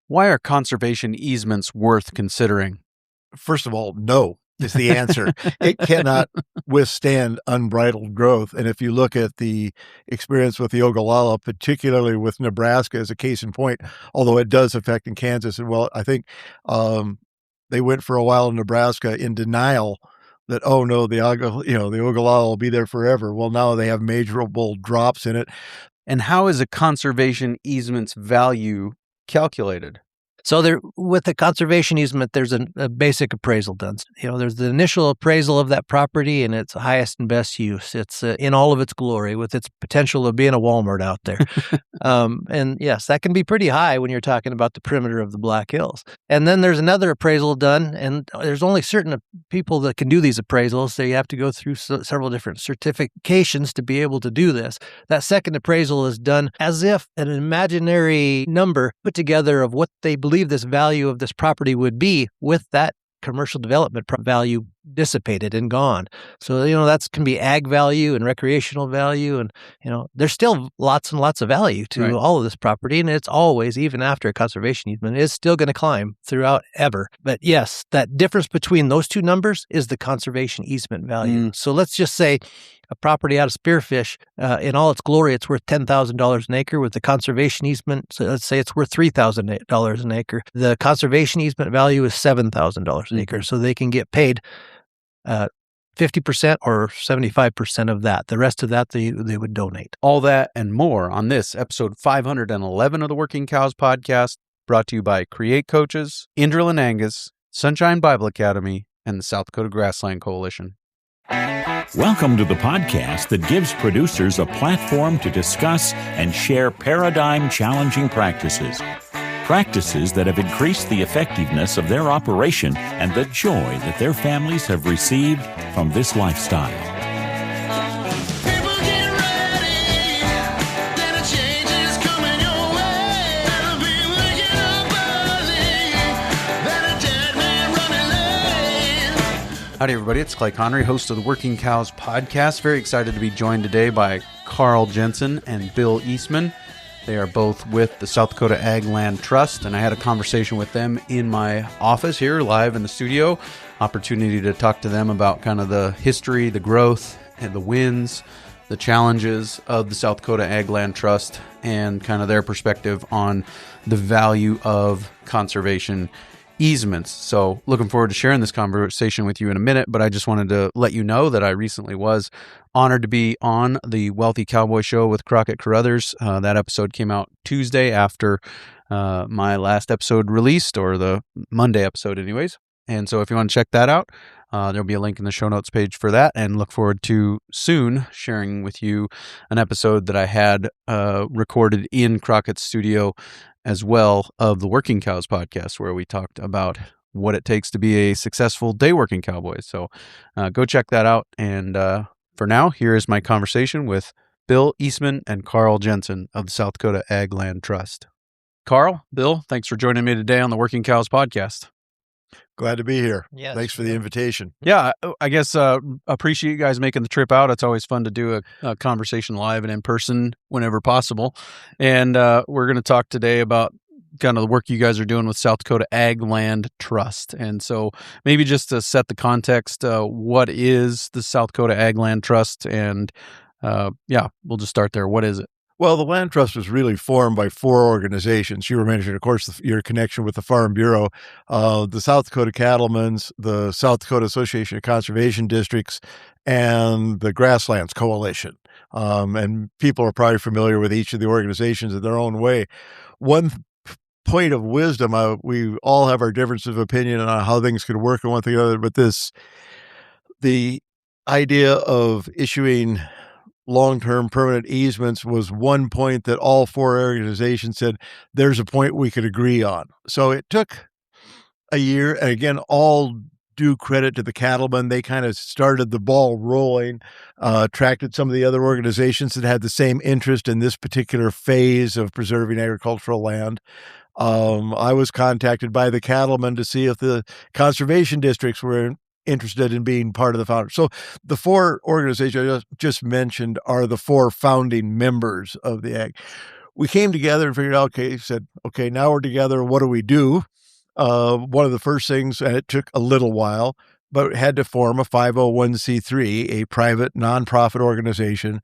Why are conservation easements worth considering? First of all, no is the answer. It cannot withstand unbridled growth. And if you look at the experience with the Ogallala, particularly with Nebraska as a case in point, although it does affect in Kansas, and well, I think they went for a while in Nebraska in denial that, oh no, the Ogallala will be there forever. Well, now they have measurable drops in it. And how is a conservation easement's value calculated? So with the conservation easement, there's a basic appraisal done. There's the initial appraisal of that property and its highest and best use. It's in all of its glory with its potential of being a Walmart out there. And yes, that can be pretty high when you're talking about the perimeter of the Black Hills. And then there's another appraisal done, and there's only certain people that can do these appraisals. So you have to go through several different certifications to be able to do this. That second appraisal is done as if an imaginary number put together of what they believe this value of this property would be with that commercial development value dissipated and gone. So, that can be ag value and recreational value. And, there's still lots and lots of value to all of this property. And it's always, even after a conservation easement, is still going to climb throughout ever. But yes, that difference between those two numbers is the conservation easement value. So let's just say a property out of Spearfish, in all its glory, it's worth $10,000 an acre. With the conservation easement, so let's say it's worth $3,000 an acre. The conservation easement value is $7,000 an acre. So they can get paid 50% or 75% of that. The rest of that, they would donate. All that and more on this episode 511 of the Working Cows podcast, brought to you by Create Coaches, Indril and Angus, Sunshine Bible Academy, and the South Dakota Grassland Coalition. Welcome to the podcast that gives producers a platform to discuss and share paradigm-challenging practices that have increased the effectiveness of their operation and the joy that their families have received from this lifestyle. Howdy, everybody. It's Clay Connery, host of the Working Cows podcast. Very excited to be joined today by Karl Jensen and Bill Eastman. They are both with the South Dakota Ag Land Trust, and I had a conversation with them in my office here, live in the studio. Opportunity to talk to them about kind of the history, the growth, and the wins, the challenges of the South Dakota Ag Land Trust, and kind of their perspective on the value of conservation easements. So looking forward to sharing this conversation with you in a minute, but I just wanted to let you know that I recently was honored to be on the Wealthy Cowboy Show with Crockett Carruthers. That episode came out Tuesday after my last episode released, or the Monday episode anyways. And so if you want to check that out, there'll be a link in the show notes page for that, and look forward to soon sharing with you an episode that I had recorded in Crockett's studio as well of the Working Cows podcast, where we talked about what it takes to be a successful day working cowboy. So go check that out. And for now, here is my conversation with Bill Eastman and Karl Jensen of the South Dakota Ag Land Trust. Karl, Bill, thanks for joining me today on the Working Cows podcast. Glad to be here. Yes. Thanks for the invitation. Yeah, I guess appreciate you guys making the trip out. It's always fun to do a conversation live and in person whenever possible. And we're going to talk today about kind of the work you guys are doing with South Dakota Ag Land Trust. And so maybe just to set the context, what is the South Dakota Ag Land Trust? And we'll just start there. What is it? Well, the Land Trust was really formed by four organizations. You were mentioning, of course, your connection with the Farm Bureau, the South Dakota Cattlemen's, the South Dakota Association of Conservation Districts, and the Grasslands Coalition. And people are probably familiar with each of the organizations in their own way. One point of wisdom, we all have our difference of opinion on how things could work and one thing or the other, but the idea of issuing long-term permanent easements was one point that all four organizations said there's a point we could agree on. So it took a year, and again, all due credit to the cattlemen. They kind of started the ball rolling, attracted some of the other organizations that had the same interest in this particular phase of preserving agricultural land. I was contacted by the cattlemen to see if the conservation districts were interested in being part of the founder. So the four organizations I just mentioned are the four founding members of the Ag. we came together and figured out, said, okay, now we're together. What do we do? One of the first things, and it took a little while, but we had to form a 501c3, a private nonprofit organization.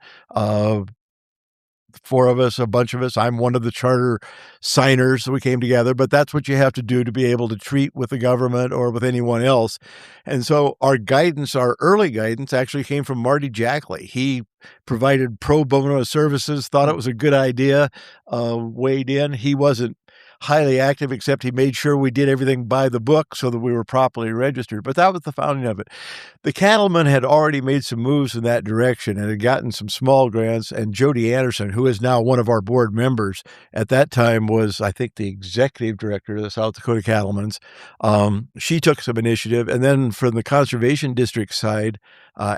Four of us, a bunch of us. I'm one of the charter signers. So we came together, but that's what you have to do to be able to treat with the government or with anyone else. And so our guidance, our early guidance actually came from Marty Jackley. He provided pro bono services, thought it was a good idea, weighed in. He wasn't highly active, except he made sure we did everything by the book so that we were properly registered. But that was the founding of it. The cattlemen had already made some moves in that direction and had gotten some small grants. And Jody Anderson, who is now one of our board members, at that time was, I think, the executive director of the South Dakota Cattlemen's. She took some initiative. And then from the Conservation District side,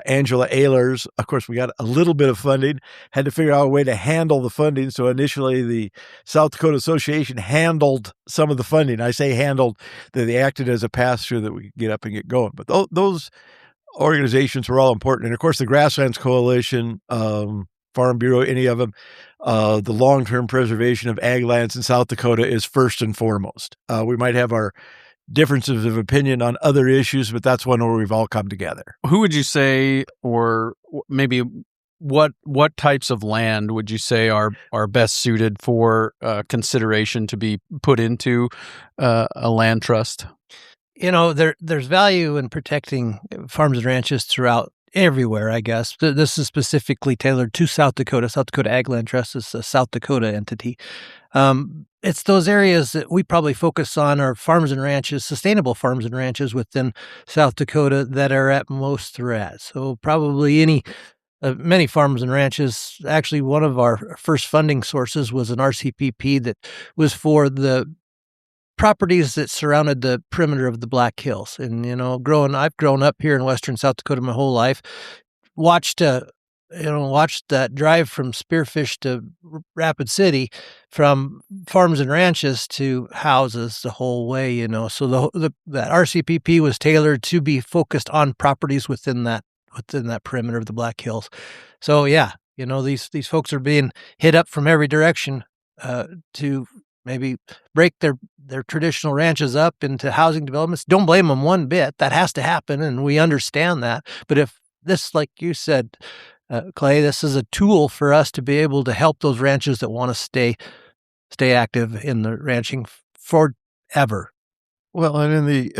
Angela Ehlers, of course, we got a little bit of funding, had to figure out a way to handle the funding. So initially, the South Dakota Association handled some of the funding. I say handled, that they acted as a pass-through that we could get up and get going. But those organizations were all important. And of course, the Grasslands Coalition, Farm Bureau, any of them, the long-term preservation of ag lands in South Dakota is first and foremost. We might have our differences of opinion on other issues, but that's one where we've all come together. Who would you say, or maybe what types of land would you say are best suited for consideration to be put into a land trust? There's value in protecting farms and ranches throughout everywhere, I guess. This is specifically tailored to South Dakota. South Dakota Ag Land Trust is a South Dakota entity. It's those areas that we probably focus on are farms and ranches, sustainable farms and ranches within South Dakota that are at most threat. So probably many farms and ranches. Actually, one of our first funding sources was an RCPP that was for the properties that surrounded the perimeter of the Black Hills. And, I've grown up here in western South Dakota my whole life, watched that drive from Spearfish to Rapid City, from farms and ranches to houses the whole way, So that RCPP was tailored to be focused on properties within that perimeter of the Black Hills. So yeah, these folks are being hit up from every direction to maybe break their traditional ranches up into housing developments. Don't blame them one bit. That has to happen, and we understand that. But if this, like you said, Clay, this is a tool for us to be able to help those ranches that want to stay active in the ranching forever. Well, and in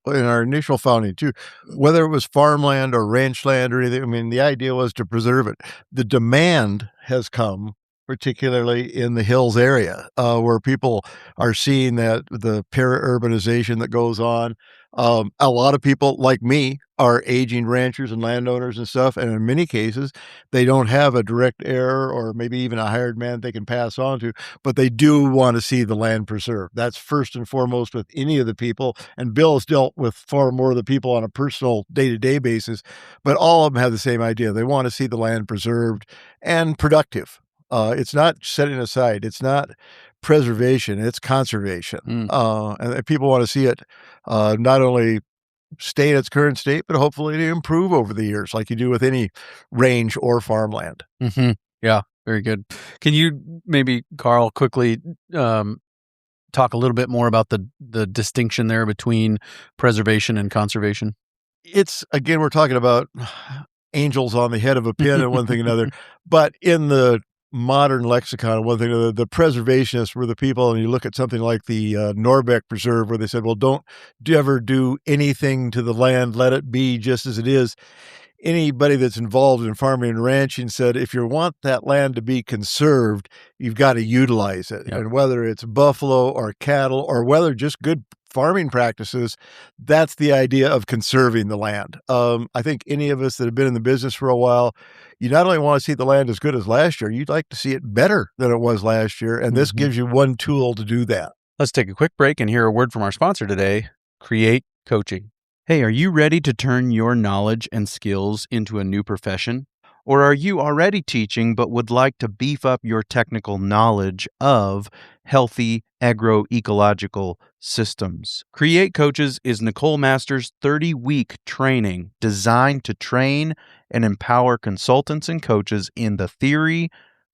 our initial founding too, whether it was farmland or ranch land or anything, I mean, the idea was to preserve it. The demand has come, particularly in the hills area, where people are seeing that the para-urbanization that goes on. A lot of people like me are aging ranchers and landowners and stuff, and in many cases, they don't have a direct heir or maybe even a hired man they can pass on to, but they do want to see the land preserved. That's first and foremost with any of the people, and Bill has dealt with far more of the people on a personal day-to-day basis, but all of them have the same idea. They want to see the land preserved and productive. It's not setting aside. It's not preservation. It's conservation. And people want to see it not only stay in its current state, but hopefully to improve over the years, like you do with any range or farmland. Mm-hmm. Yeah, very good. Can you maybe, Karl, quickly talk a little bit more about the distinction there between preservation and conservation? It's, again, we're talking about angels on the head of a pin and one thing or another, but in the modern lexicon, one thing, the preservationists were the people, and you look at something like the Norbeck Preserve, where they said, well, don't ever do anything to the land, let it be just as it is. Anybody that's involved in farming and ranching said, if you want that land to be conserved, you've got to utilize it. Yep. And whether it's buffalo or cattle or whether just good farming practices, that's the idea of conserving the land. I think any of us that have been in the business for a while, you not only want to see the land as good as last year, you'd like to see it better than it was last year. And this gives you one tool to do that. Let's take a quick break and hear a word from our sponsor today, Create Coaching. Hey, are you ready to turn your knowledge and skills into a new profession? Or are you already teaching but would like to beef up your technical knowledge of healthy agroecological systems? Create Coaches is Nicole Masters' 30-week training designed to train and empower consultants and coaches in the theory,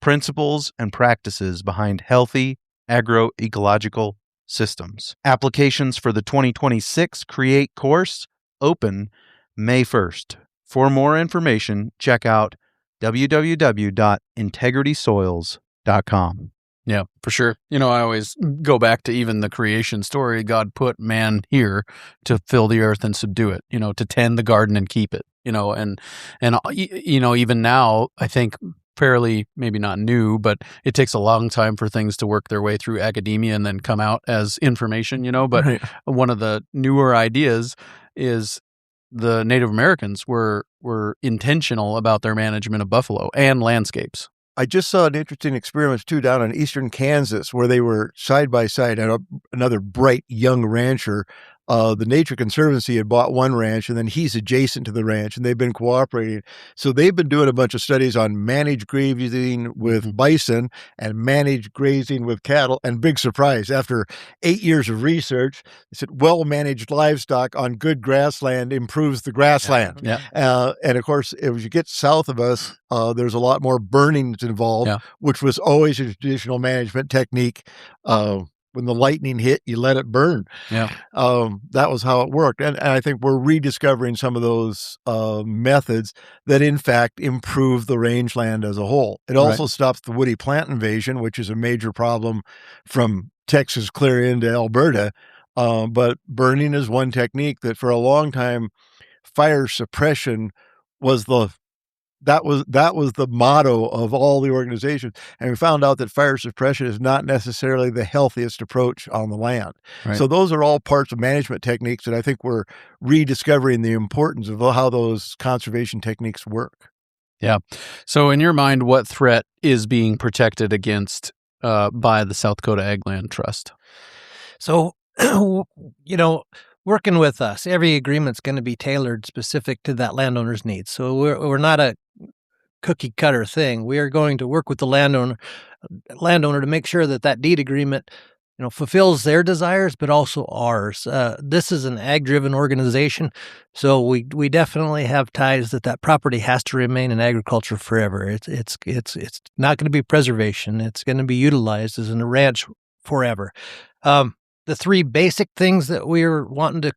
principles and practices behind healthy agroecological systems. Applications for the 2026 Create course open May 1st. For more information, check out www.integritysoils.com. Yeah, for sure. I always go back to even the creation story. God put man here to fill the earth and subdue it, to tend the garden and keep it, and even now, I think fairly, maybe not new, but it takes a long time for things to work their way through academia and then come out as information, but Right. one of the newer ideas is the Native Americans were intentional about their management of buffalo and landscapes. I just saw an interesting experiment too down in eastern Kansas where they were side by side, and another bright young rancher. The Nature Conservancy had bought one ranch, and then he's adjacent to the ranch, and they've been cooperating. So they've been doing a bunch of studies on managed grazing with bison and managed grazing with cattle. And big surprise, after 8 years of research, they said well-managed livestock on good grassland improves the grassland. Yeah. And of course, as you get south of us, there's a lot more burning that's involved, Yeah. which was always a traditional management technique. When the lightning hit, you let it burn. Yeah. That was how it worked. And I think we're rediscovering some of those methods that, in fact, improve the rangeland as a whole. It also stops the woody plant invasion, which is a major problem from Texas clear into Alberta. But burning is one technique that for a long time, fire suppression was that was the motto of all the organizations. And we found out that fire suppression is not necessarily the healthiest approach on the land. Right. So those are all parts of management techniques that I think we're rediscovering the importance of how those conservation techniques work. Yeah. So in your mind, what threat is being protected against by the South Dakota Ag Land Trust? So, working with us, every agreement's going to be tailored specific to that landowner's needs. So we're not a cookie cutter thing. We are going to work with the landowner to make sure that deed agreement, fulfills their desires, but also ours. This is an ag-driven organization, so we definitely have ties that property has to remain in agriculture forever. It's not going to be preservation. It's going to be utilized as a ranch forever. The three basic things that we're wanting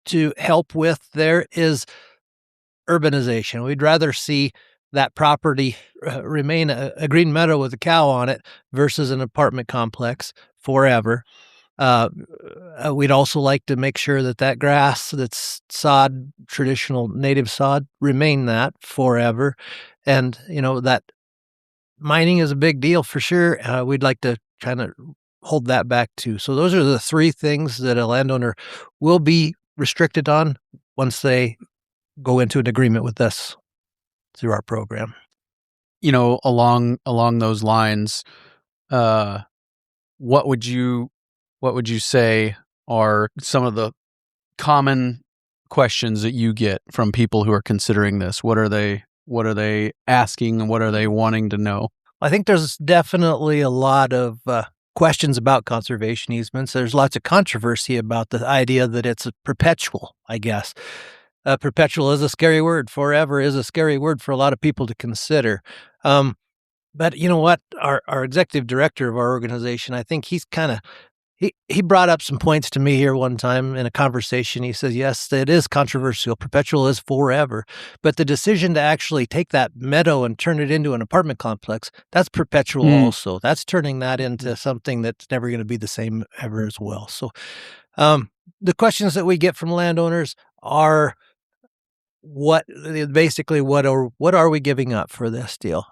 to help with there is urbanization. We'd rather see that property remain a green meadow with a cow on it versus an apartment complex forever. We'd also like to make sure that grass that's sod, traditional native sod, remain that forever. And, that mining is a big deal for sure. We'd like to kind of hold that back too. So those are the three things that a landowner will be restricted on once they go into an agreement with us through our program. Along those lines, what would you say are some of the common questions that you get from people who are considering this? What are they asking, and what are they wanting to know? I think there's definitely a lot of questions about conservation easements. There's lots of controversy about the idea that it's a perpetual, I guess. Perpetual is a scary word. Forever is a scary word for a lot of people to consider. But you know what? Our executive director of our organization, I think he brought up some points to me here one time in a conversation. He says, yes, it is controversial. Perpetual is forever. But the decision to actually take that meadow and turn it into an apartment complex, that's perpetual also. That's turning that into something that's never going to be the same ever as well. So the questions that we get from landowners are, what are we giving up for this deal?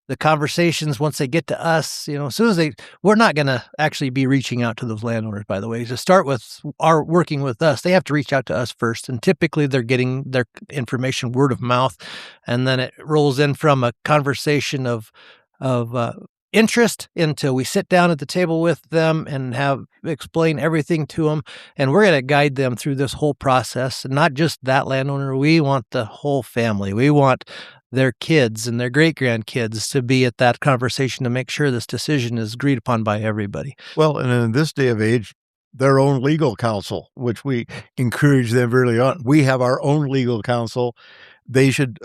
The conversations, once they get to us, as soon as we're not going to actually be reaching out to those landowners, by the way. To start with working with us, they have to reach out to us first. And typically they're getting their information word of mouth. And then it rolls in from a conversation of interest into we sit down at the table with them and explain everything to them. And we're going to guide them through this whole process. And not just that landowner. We want the whole family. We want their kids and their great-grandkids to be at that conversation to make sure this decision is agreed upon by everybody. Well, and in this day of age, their own legal counsel, which we encourage them early on. We have our own legal counsel. they should,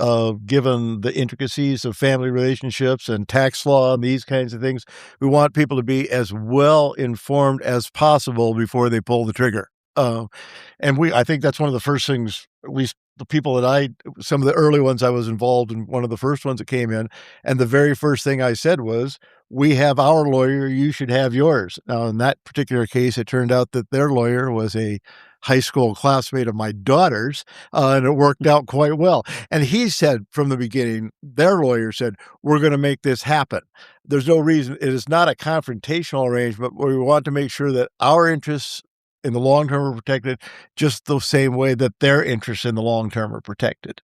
given the intricacies of family relationships and tax law and these kinds of things, we want people to be as well informed as possible before they pull the trigger. I think that's one of the first things, at least the people that some of the early ones I was involved in, one of the first ones that came in, and the very first thing I said was, we have our lawyer, you should have yours. Now, in that particular case, it turned out that their lawyer was a high school classmate of my daughter's, and it worked out quite well. And he said from the beginning, their lawyer said, we're going to make this happen. There's no reason. It is not a confrontational arrangement, but we want to make sure that our interests in the long term are protected just the same way that their interests in the long term are protected.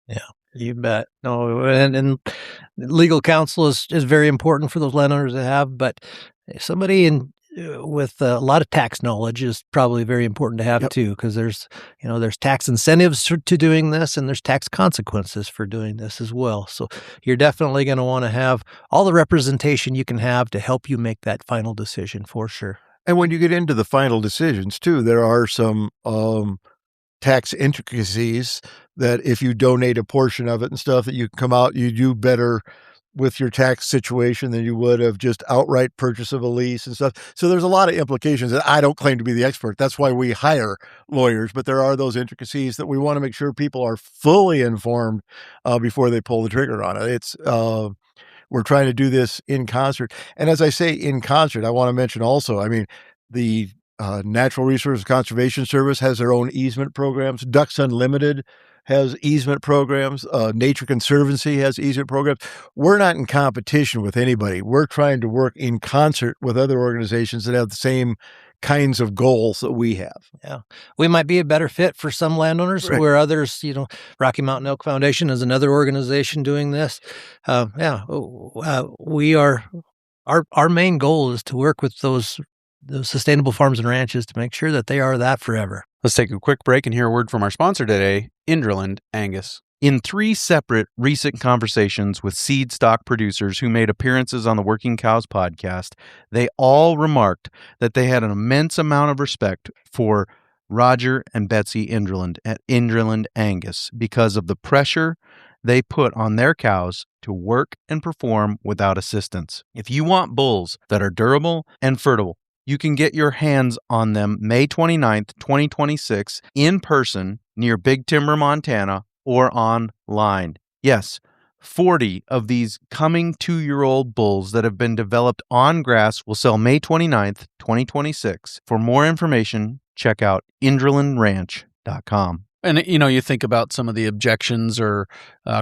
Yeah, you bet. No, and legal counsel is very important for those landowners to have, but somebody with a lot of tax knowledge is probably very important to have too, because there's tax incentives to doing this, and there's tax consequences for doing this as well. So you're definitely going to want to have all the representation you can have to help you make that final decision for sure. And when you get into the final decisions too, there are some tax intricacies that if you donate a portion of it and stuff, that you come out, you do better with your tax situation than you would have just outright purchase of a lease and stuff. So there's a lot of implications that I don't claim to be the expert. That's why we hire lawyers, but there are those intricacies that we want to make sure people are fully informed before they pull the trigger on it. We're trying to do this in concert. And as I say in concert, I want to mention also, I mean, the Natural Resources Conservation Service has their own easement programs. Ducks Unlimited has easement programs. Nature Conservancy has easement programs. We're not in competition with anybody. We're trying to work in concert with other organizations that have the same kinds of goals that we have. Yeah. We might be a better fit for some landowners, right, where others, Rocky Mountain Elk Foundation is another organization doing this. We are, our main goal is to work with those sustainable farms and ranches to make sure that they are that forever. Let's take a quick break and hear a word from our sponsor today, Indraland Angus. In 3 separate recent conversations with seed stock producers who made appearances on the Working Cows podcast, they all remarked that they had an immense amount of respect for Roger and Betsy Indraland at Indraland Angus because of the pressure they put on their cows to work and perform without assistance. If you want bulls that are durable and fertile, you can get your hands on them May 29th, 2026 in person near Big Timber, Montana, or online. Yes, 40 of these coming 2-year-old bulls that have been developed on grass will sell May 29th, 2026. For more information, check out indralandranch.com. And, you think about some of the objections or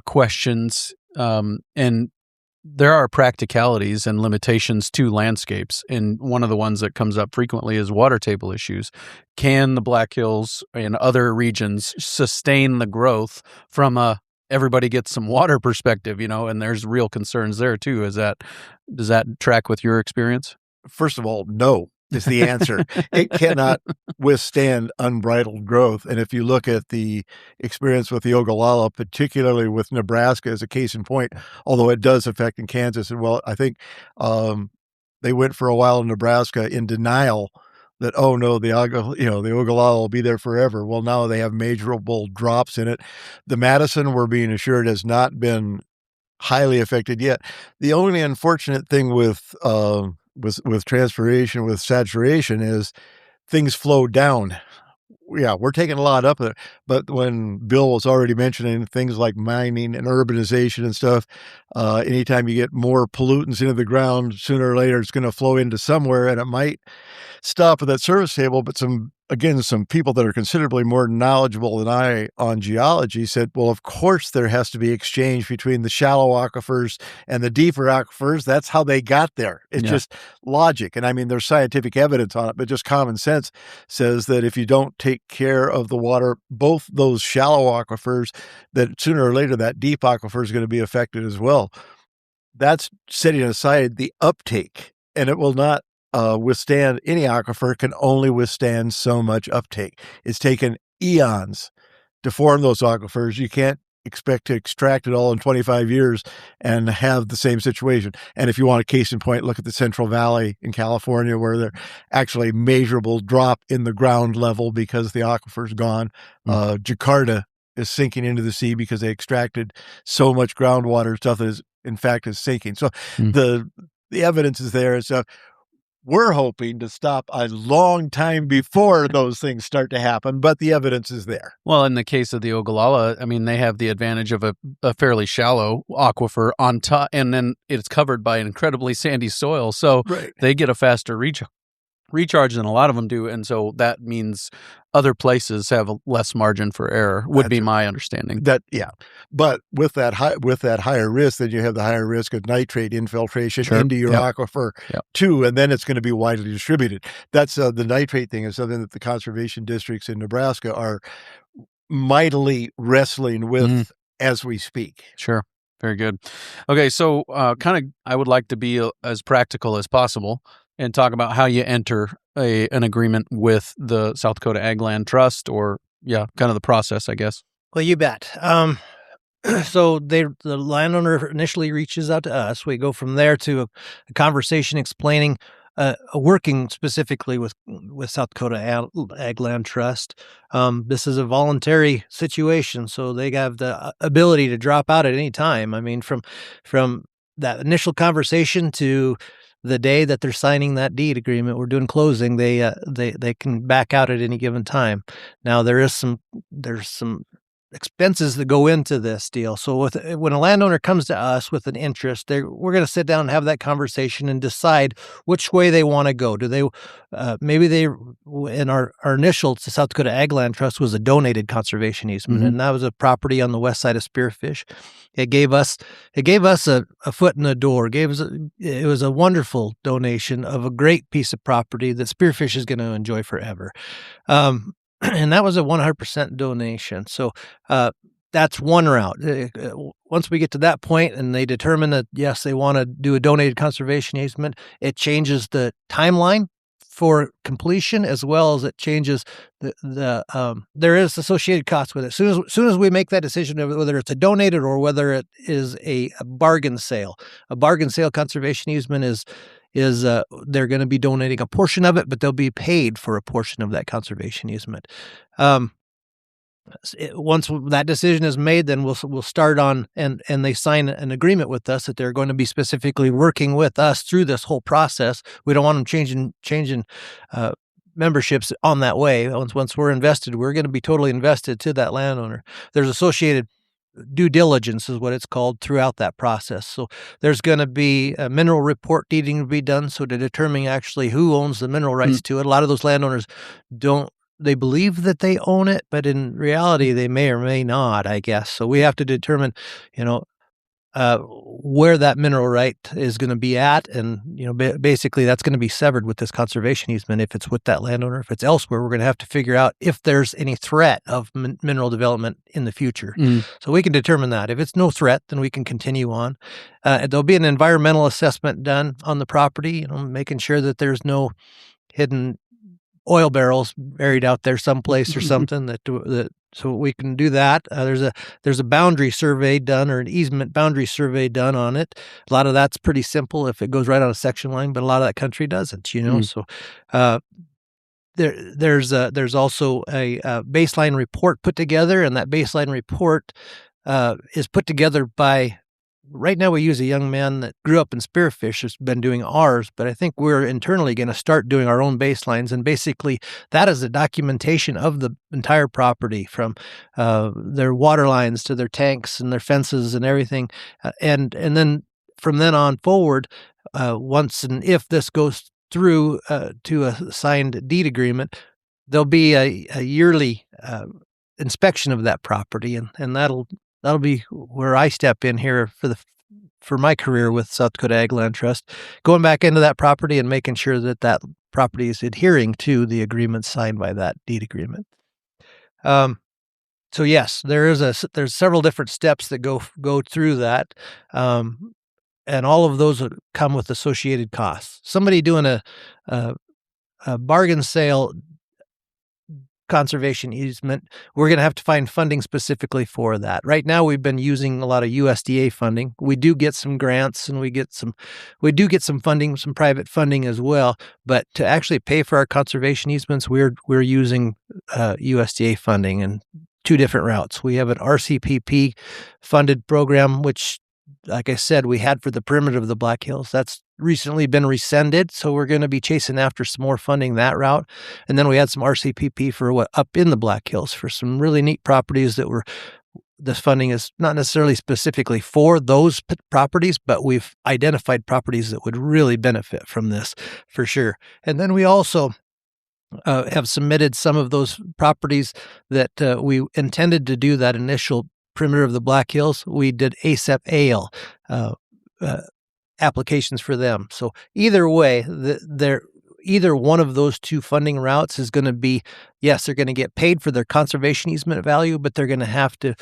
questions, and there are practicalities and limitations to landscapes. And one of the ones that comes up frequently is water table issues. Can the Black Hills and other regions sustain the growth from everybody gets some water perspective, and there's real concerns there too. Does that track with your experience? First of all, no is the answer. It cannot withstand unbridled growth. And if you look at the experience with the Ogallala, particularly with Nebraska as a case in point, although it does affect in Kansas, and I think they went for a while in Nebraska in denial that, oh no, the Ogallala will be there forever. Well, now they have measurable drops in it. The Madison, we're being assured, has not been highly affected yet. The only unfortunate thing with transpiration, with saturation, is things flow down. Yeah, we're taking a lot up there. But when Bill was already mentioning things like mining and urbanization and stuff, anytime you get more pollutants into the ground, sooner or later it's going to flow into somewhere, and it might stop at that surface table. But some people that are considerably more knowledgeable than I on geology said, well, of course there has to be exchange between the shallow aquifers and the deeper aquifers. That's how they got there. It's just logic. And I mean, there's scientific evidence on it, but just common sense says that if you don't take care of the water, both those shallow aquifers, that sooner or later that deep aquifer is going to be affected as well. That's setting aside the uptake, and it will not withstand. Any aquifer can only withstand so much uptake. It's taken eons to form those aquifers. You can't expect to extract it all in 25 years and have the same situation. And if you want a case in point, look at the Central Valley in California, where there actually measurable drop in the ground level because the aquifer's gone. Jakarta is sinking into the sea because they extracted so much groundwater stuff that is, in fact, is sinking. So the evidence is there and stuff. We're hoping to stop a long time before those things start to happen, but the evidence is there. Well, in the case of the Ogallala, I mean, they have the advantage of a fairly shallow aquifer on top, and then it's covered by incredibly sandy soil, so they get a faster recharge than a lot of them do, and so that means other places have a less margin for error, would be my understanding. But with that higher risk, then you have the higher risk of nitrate infiltration into your aquifer too, and then it's going to be widely distributed. That's the nitrate thing is something that the conservation districts in Nebraska are mightily wrestling with as we speak. Sure. Very good. Okay, so I would like to be as practical as possible and talk about how you enter an agreement with the South Dakota Ag Land Trust, or kind of the process, I guess. Well, you bet. So the landowner initially reaches out to us. We go from there to a conversation explaining, working specifically with South Dakota Ag Land Trust. This is a voluntary situation, so they have the ability to drop out at any time. I mean, from that initial conversation to the day that they're signing that deed agreement, we're doing closing, they can back out at any given time. Now there's some expenses that go into this deal. So when a landowner comes to us with an interest, we're going to sit down and have that conversation and decide which way they want to go. Do they in our initial South Dakota Ag Land Trust was a donated conservation easement, and that was a property on the west side of Spearfish. It gave us a foot in the door. It was a wonderful donation of a great piece of property that Spearfish is going to enjoy forever. And that was a 100% donation. So that's one route. Once we get to that point and they determine that, yes, they want to do a donated conservation easement, it changes the timeline for completion, as well as it changes there is associated costs with it. As soon as we make that decision of whether it's a donated or whether it is a bargain sale conservation easement is they're going to be donating a portion of it, but they'll be paid for a portion of that conservation easement. Once that decision is made, then we'll start on and they sign an agreement with us that they're going to be specifically working with us through this whole process. We don't want them changing memberships on that way. Once we're invested, we're going to be totally invested to that landowner. There's associated due diligence is what it's called throughout that process. So there's going to be a mineral report deeding to be done, so to determine actually who owns the mineral rights to it. A lot of those landowners they believe that they own it, but in reality they may or may not, I guess. So we have to determine, where that mineral right is going to be at, and basically that's going to be severed with this conservation easement if it's with that landowner. If it's elsewhere, we're going to have to figure out if there's any threat of mineral development in the future. So we can determine that. If it's no threat, then we can continue on. There'll be an environmental assessment done on the property, making sure that there's no hidden oil barrels buried out there someplace or something so we can do that. There's a boundary survey done, or an easement boundary survey done on it. A lot of that's pretty simple if it goes right on a section line, but a lot of that country doesn't, So there's also a baseline report put together, and that baseline report is put together by. Right now we use a young man that grew up in Spearfish who's been doing ours, but I think we're internally going to start doing our own baselines. And basically that is a documentation of the entire property, from their water lines to their tanks and their fences and everything. And then from then on forward, once and if this goes through to a signed deed agreement, there'll be a yearly inspection of that property, and that'll be where I step in here for my career with South Dakota Ag Land Trust, going back into that property and making sure that property is adhering to the agreement signed by that deed agreement. So yes, there's several different steps that go through that, and all of those come with associated costs. Somebody doing a bargain sale conservation easement, we're going to have to find funding specifically for that. Right now, we've been using a lot of USDA funding. We do get some grants, and we get some funding, some private funding as well. But to actually pay for our conservation easements, we're using USDA funding. And two different routes. We have an RCPP funded program, which, like I said, we had for the perimeter of the Black Hills. That's recently been rescinded, so we're going to be chasing after some more funding that route. And then we had some RCPP for up in the Black Hills for some really neat properties that were. This funding is not necessarily specifically for those properties, but we've identified properties that would really benefit from this for sure. And then we also have submitted some of those properties that we intended to do that initial perimeter of the Black Hills. We did ASAP AL applications for them. So either way, either one of those two funding routes is going to be, yes, they're going to get paid for their conservation easement value, but they're going to have to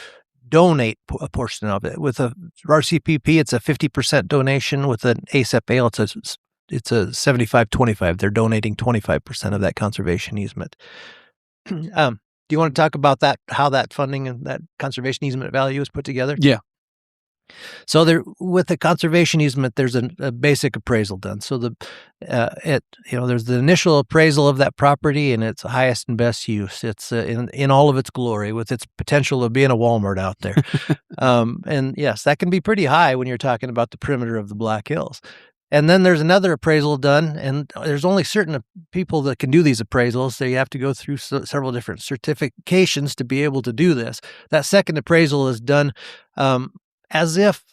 donate a portion of it. With a RCPP, it's a 50% donation. With an ASAP-AL, it's a 75-25. They're donating 25% of that conservation easement. Do you want to talk about that, how that funding and that conservation easement value is put together? Yeah. So with the conservation easement, there's a basic appraisal done. So there's the initial appraisal of that property and its highest and best use. It's in all of its glory, with its potential of being a Walmart out there. And yes, that can be pretty high when you're talking about the perimeter of the Black Hills. And then there's another appraisal done, and there's only certain people that can do these appraisals. So you have to go through several different certifications to be able to do this. That second appraisal is done as if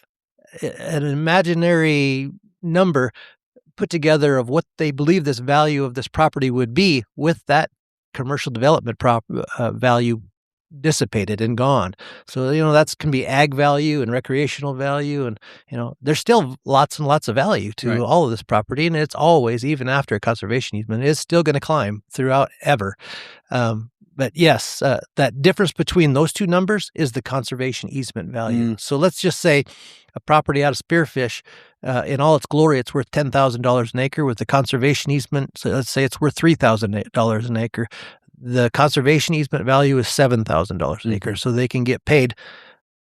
an imaginary number put together of what they believe this value of this property would be, with that commercial development value dissipated and gone. So, that can be ag value and recreational value. And, there's still lots and lots of value to all of this property. And it's always, even after a conservation easement, it's still going to climb throughout ever. But yes, that difference between those two numbers is the conservation easement value. So let's just say a property out of Spearfish, in all its glory, it's worth $10,000 an acre. With the conservation easement, so let's say it's worth $3,000 an acre. The conservation easement value is $7,000 an acre. So they can get paid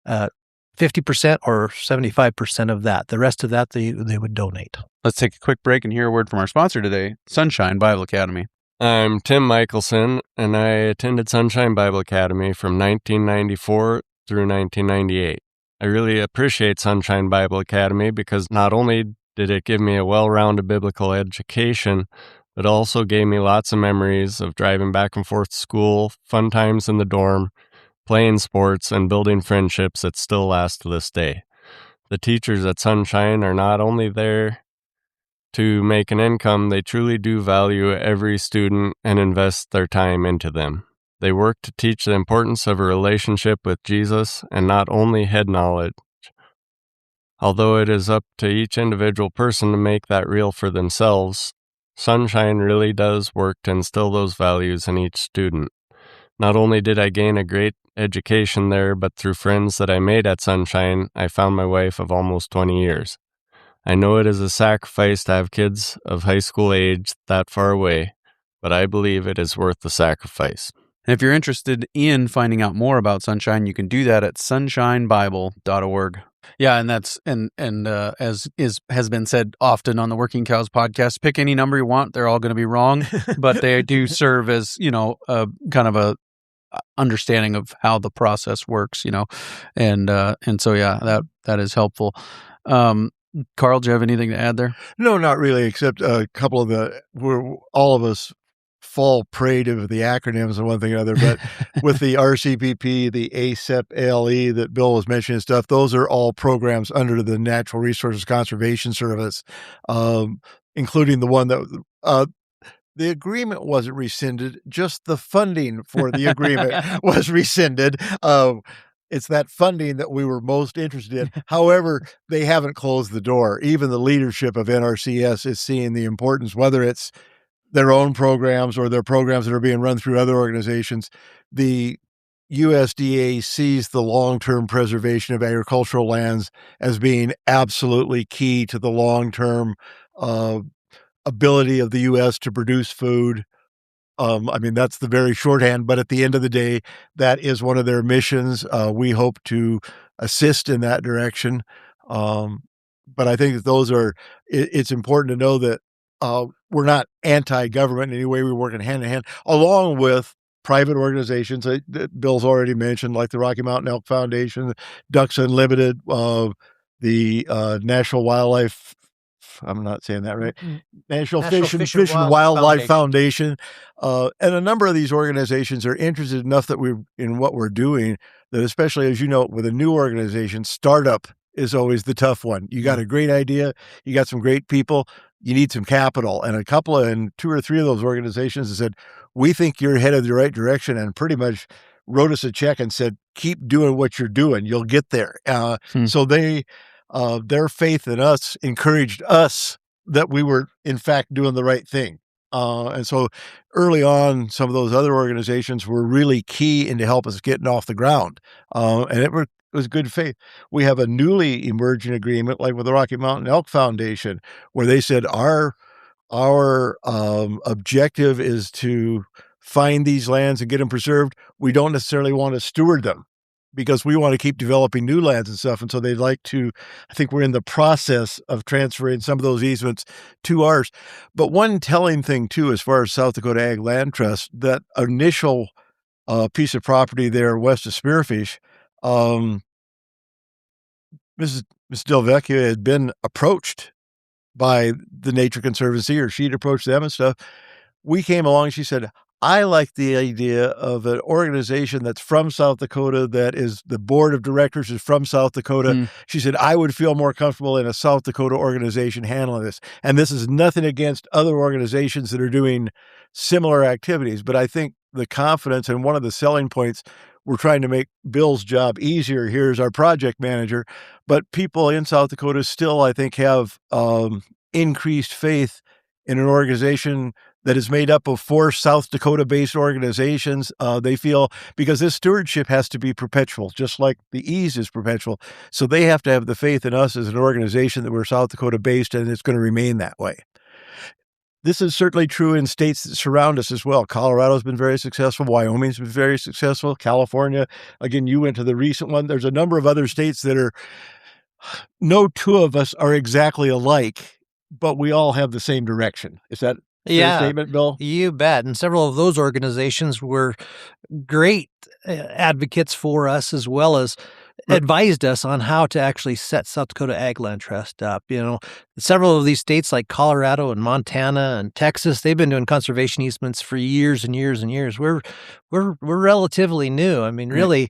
50% or 75% of that. The rest of that, they would donate. Let's take a quick break and hear a word from our sponsor today, Sunshine Bible Academy. I'm Tim Michelson, and I attended Sunshine Bible Academy from 1994 through 1998. I really appreciate Sunshine Bible Academy because not only did it give me a well-rounded biblical education, but also gave me lots of memories of driving back and forth to school, fun times in the dorm, playing sports, and building friendships that still last to this day. The teachers at Sunshine are not only there to make an income, they truly do value every student and invest their time into them. They work to teach the importance of a relationship with Jesus and not only head knowledge. Although it is up to each individual person to make that real for themselves, Sunshine really does work to instill those values in each student. Not only did I gain a great education there, but through friends that I made at Sunshine, I found my wife of almost 20 years. I know it is a sacrifice to have kids of high school age that far away, but I believe it is worth the sacrifice. And if you're interested in finding out more about Sunshine, you can do that at sunshinebible.org. Yeah, and that's as has been said often on the Working Cows podcast, pick any number you want; they're all going to be wrong, but they do serve as a kind of a understanding of how the process works, and so yeah, that is helpful. Carl, do you have anything to add there? No, not really, except a couple of all of us fall prey to the acronyms and one thing or another, but with the RCPP, the ASAP-ALE that Bill was mentioning and stuff, those are all programs under the Natural Resources Conservation Service, including the one that the agreement wasn't rescinded, just the funding for the agreement was rescinded. It's that funding that we were most interested in. However, they haven't closed the door. Even the leadership of NRCS is seeing the importance, whether it's their own programs or their programs that are being run through other organizations. The USDA sees the long-term preservation of agricultural lands as being absolutely key to the long-term ability of the U.S. to produce food. That's the very shorthand, but at the end of the day, that is one of their missions. We hope to assist in that direction. But I think that it's important to know that we're not anti-government in any way. We're working hand in hand, along with private organizations that Bill's already mentioned, like the Rocky Mountain Elk Foundation, Ducks Unlimited, the National Wildlife, I'm not saying that right, National Fish and Wildlife Foundation. And a number of these organizations are interested enough in what we're doing that, especially as you know, with a new organization, startup is always the tough one. You got a great idea, you got some great people, you need some capital. And two or three of those organizations have said, we think you're headed the right direction, and pretty much wrote us a check and said, keep doing what you're doing. You'll get there. So their faith in us encouraged us that we were, in fact, doing the right thing. And so early on, some of those other organizations were really key into help us getting off the ground. And it was good faith. We have a newly emerging agreement, like with the Rocky Mountain Elk Foundation, where they said our objective is to find these lands and get them preserved. We don't necessarily want to steward them because we want to keep developing new lands and stuff. And so they'd like to, I think we're in the process of transferring some of those easements to ours. But one telling thing too, as far as South Dakota Ag Land Trust, that initial piece of property there west of Spearfish, Mrs. Delvecchia had been approached by the Nature Conservancy, or she'd approached them and stuff. We came along, she said, I like the idea of an organization that's from South Dakota, that is the board of directors is from South Dakota. She said, I would feel more comfortable in a South Dakota organization handling this. And this is nothing against other organizations that are doing similar activities, but I think the confidence, and one of the selling points, we're trying to make Bill's job easier here as our project manager, but people in South Dakota still, I think, have increased faith in an organization that is made up of 4 South Dakota-based organizations. They feel, because this stewardship has to be perpetual, just like the ease is perpetual. So they have to have the faith in us as an organization that we're South Dakota-based, and it's going to remain that way. This is certainly true in states that surround us as well. Colorado's been very successful. Wyoming's been very successful. California, again, you went to the recent one. There's a number of other states that are, no two of us are exactly alike, but we all have the same direction. Is that a fair statement, Bill? You bet. And several of those organizations were great advocates for us, as well as advised us on how to actually set South Dakota Ag Land Trust up. You know, several of these states like Colorado and Montana and Texas, they've been doing conservation easements for years and years and years. We're relatively new. I mean, really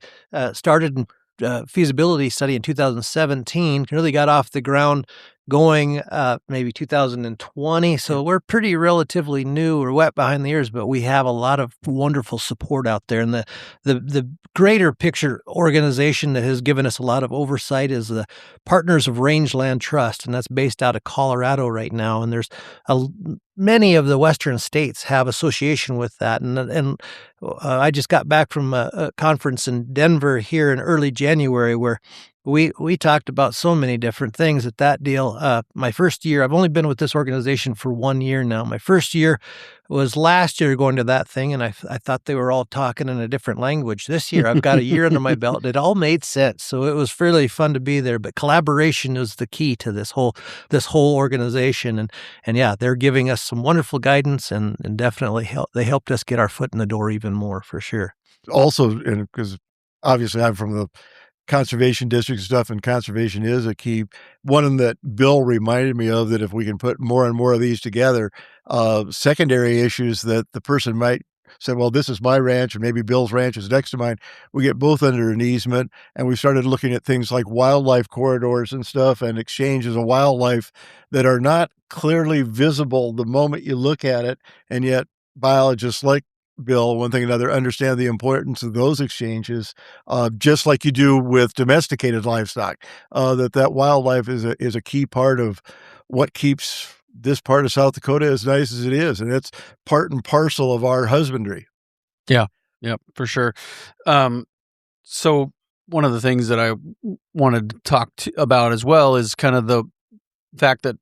started in feasibility study in 2017, really got off the ground going maybe 2020. So we're pretty relatively new. We're wet behind the ears, but we have a lot of wonderful support out there. And the greater picture organization that has given us a lot of oversight is the Partners of Rangeland Trust, and that's based out of Colorado right now. And there's many of the western states have association with that. And I just got back from a conference in Denver here in early January where we talked about so many different things at that deal. My first year, I've only been with this organization for 1 year now. My first year was last year going to that thing, and I thought they were all talking in a different language. This year, I've got a year under my belt. It all made sense, so it was fairly fun to be there. But collaboration is the key to this whole organization, and yeah, they're giving us some wonderful guidance, and definitely they helped us get our foot in the door even more, for sure. Also, because obviously I'm from the conservation district stuff, and conservation is a key. One of them that Bill reminded me of, that if we can put more and more of these together, secondary issues that the person might say, well, this is my ranch and maybe Bill's ranch is next to mine. We get both under an easement, and we started looking at things like wildlife corridors and stuff, and exchanges of wildlife that are not clearly visible the moment you look at it. And yet biologists like Bill, one thing or another, understand the importance of those exchanges, just like you do with domesticated livestock, that wildlife is a key part of what keeps this part of South Dakota as nice as it is. And it's part and parcel of our husbandry. Yeah, for sure. So one of the things that I wanted to talk about as well is kind of the fact that,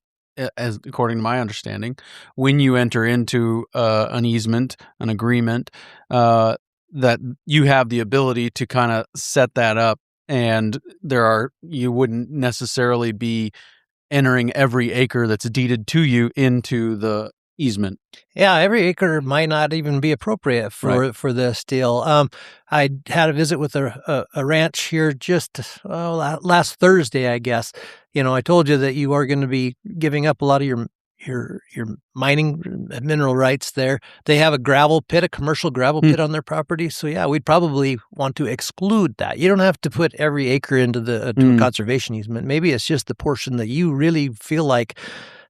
as according to my understanding, when you enter into an easement, an agreement, that you have the ability to kind of set that up, and you wouldn't necessarily be entering every acre that's deeded to you into the easement. Yeah, every acre might not even be appropriate for this deal. I had a visit with a ranch here just last Thursday, I guess. I told you that you are going to be giving up a lot of your mining mineral rights there. They have a commercial gravel pit on their property. So yeah, we'd probably want to exclude that. You don't have to put every acre into to a conservation easement. Maybe it's just the portion that you really feel like.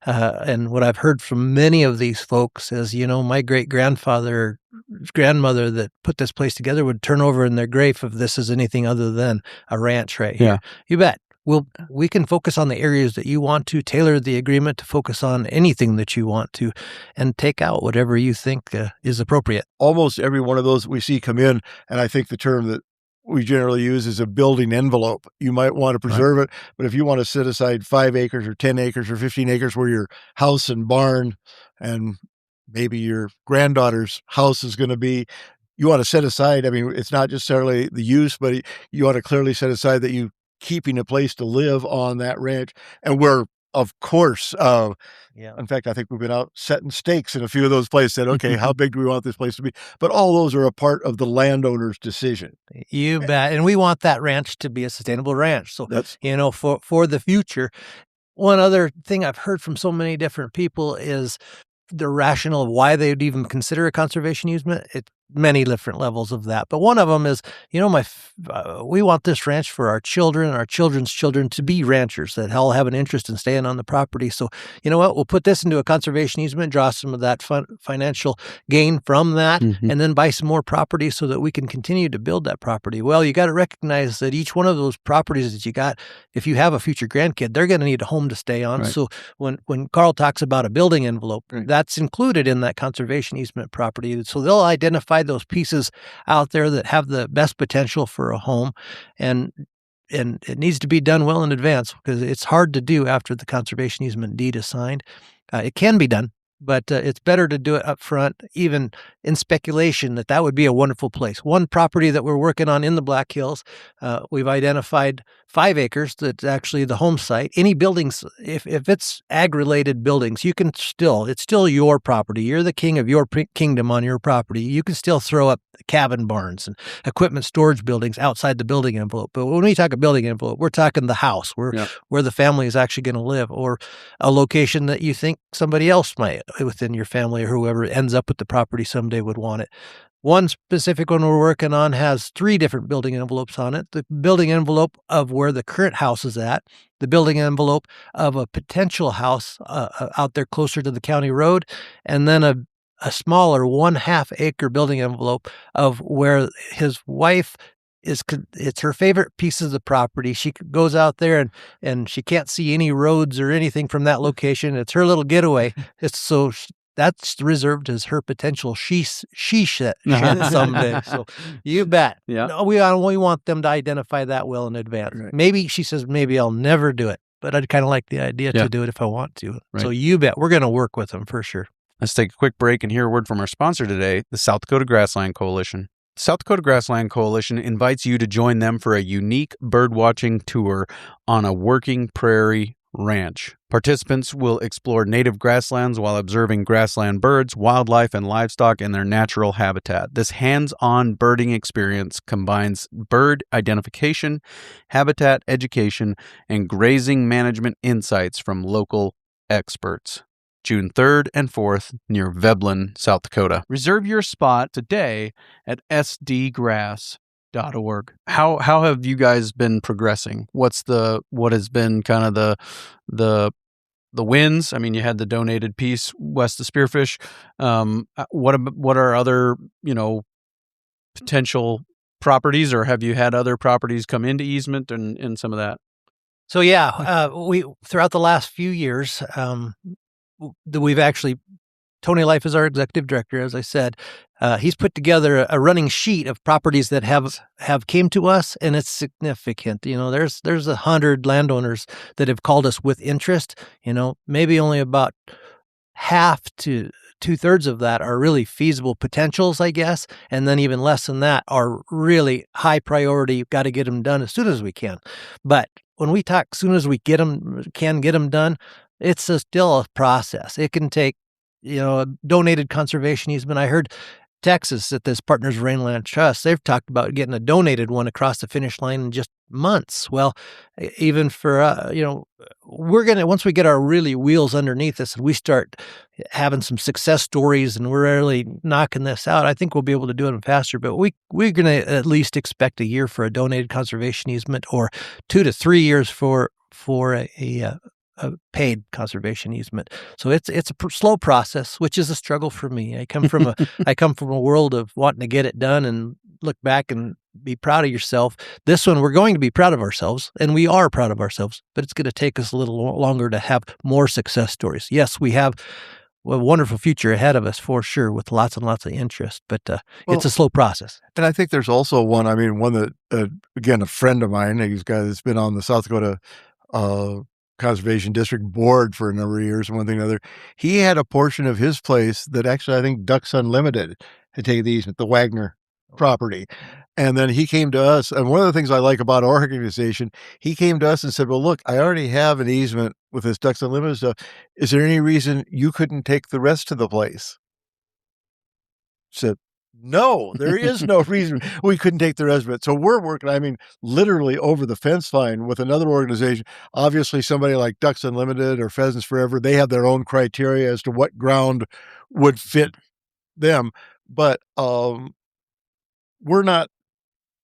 And what I've heard from many of these folks is, my grandmother that put this place together would turn over in their grave if this is anything other than a ranch right here. Yeah. You bet. We can focus on the areas that you want to, tailor the agreement to focus on anything that you want to, and take out whatever you think is appropriate. Almost every one of those we see come in, and I think the term that we generally use is a building envelope. You might want to preserve it, but if you want to set aside 5 acres or 10 acres or 15 acres where your house and barn and maybe your granddaughter's house is going to be, you want to set aside, it's not necessarily the use, but you want to clearly set aside that you keeping a place to live on that ranch. And we're, of course, in fact, I think we've been out setting stakes in a few of those places, said, okay, how big do we want this place to be? But all those are a part of the landowner's decision. You bet. And we want that ranch to be a sustainable ranch. So, that's, for the future. One other thing I've heard from so many different people is the rationale of why they would even consider a conservation easement. It's many different levels of that. But one of them is, we want this ranch for our children and our children's children to be ranchers that all have an interest in staying on the property. So, you know what? We'll put this into a conservation easement, draw some of that financial gain from that, and then buy some more property so that we can continue to build that property. Well, you got to recognize that each one of those properties that you got, if you have a future grandkid, they're going to need a home to stay on. Right. So when Karl talks about a building envelope, that's included in that conservation easement property. So they'll identify those pieces out there that have the best potential for a home, and it needs to be done well in advance because it's hard to do after the conservation easement deed is signed. It can be done, but it's better to do it up front, even in speculation that would be a wonderful place. One property that we're working on in the Black Hills, we've identified 5 acres that's actually the home site. Any buildings, if it's ag-related buildings, it's still your property. You're the king of your kingdom on your property. You can still throw up cabin barns and equipment storage buildings outside the building envelope. But when we talk a building envelope, we're talking the house where the family is actually going to live, or a location that you think somebody else might within your family or whoever ends up with the property someday would want it. One specific one we're working on has 3 different building envelopes on it. The building envelope of where the current house is at, the building envelope of a potential house out there closer to the county road, and then a smaller 1/2 acre building envelope of where his wife it's her favorite piece of the property. She goes out there and she can't see any roads or anything from that location. It's her little getaway. That's reserved as her potential she shed someday. So you bet. Yeah. No, we want them to identify that well in advance. Right. Maybe she says, maybe I'll never do it, but I'd kind of like the idea to do it if I want to. Right. So you bet. We're going to work with them for sure. Let's take a quick break and hear a word from our sponsor today, the South Dakota Grassland Coalition. South Dakota Grassland Coalition invites you to join them for a unique birdwatching tour on a working prairie ranch. Participants will explore native grasslands while observing grassland birds, wildlife, and livestock in their natural habitat. This hands-on birding experience combines bird identification, habitat education, and grazing management insights from local experts. June 3rd and 4th near Veblen, South Dakota. Reserve your spot today at sdgrass.org. How have you guys been progressing? What has been kind of the wins? I mean, you had the donated piece west of Spearfish. What are other, potential properties, or have you had other properties come into easement and some of that? So we throughout the last few years, we've actually, Tony Life is our executive director, as I said. He's put together a running sheet of properties that have came to us, and it's significant. There's 100 landowners that have called us with interest. Maybe only about half to 2/3 of that are really feasible potentials, I guess, and then even less than that are really high priority. Got to get them done as soon as we can. But when we talk, as soon as we can get them done, it's still a process. It can take a donated conservation easement. I heard Texas at this Partners Rainland Trust, they've talked about getting a donated one across the finish line in just months. Well, even for, once we get our really wheels underneath us and we start having some success stories and we're really knocking this out, I think we'll be able to do it faster. But we're going to at least expect a year for a donated conservation easement, or 2 to 3 years for a paid conservation easement. So it's a slow process, which is a struggle for me. I come from a world of wanting to get it done and look back and be proud of yourself. This one, we're going to be proud of ourselves, and we are proud of ourselves, but it's going to take us a little longer to have more success stories. Yes, we have a wonderful future ahead of us for sure, with lots and lots of interest, but it's a slow process. And I think there's also one that, again, a friend of mine, he's a guy that's been on the South Dakota Conservation District Board for a number of years, and one thing or another. He had a portion of his place that actually, I think, Ducks Unlimited had taken the easement, the Wagner property. And then he came to us, and one of the things I like about our organization, he came to us and said, well, look, I already have an easement with this Ducks Unlimited stuff. Is there any reason you couldn't take the rest of the place? Said, no, there is no reason we couldn't take the rest of it. So we're working, literally over the fence line with another organization. Obviously, somebody like Ducks Unlimited or Pheasants Forever, they have their own criteria as to what ground would fit them. But we're not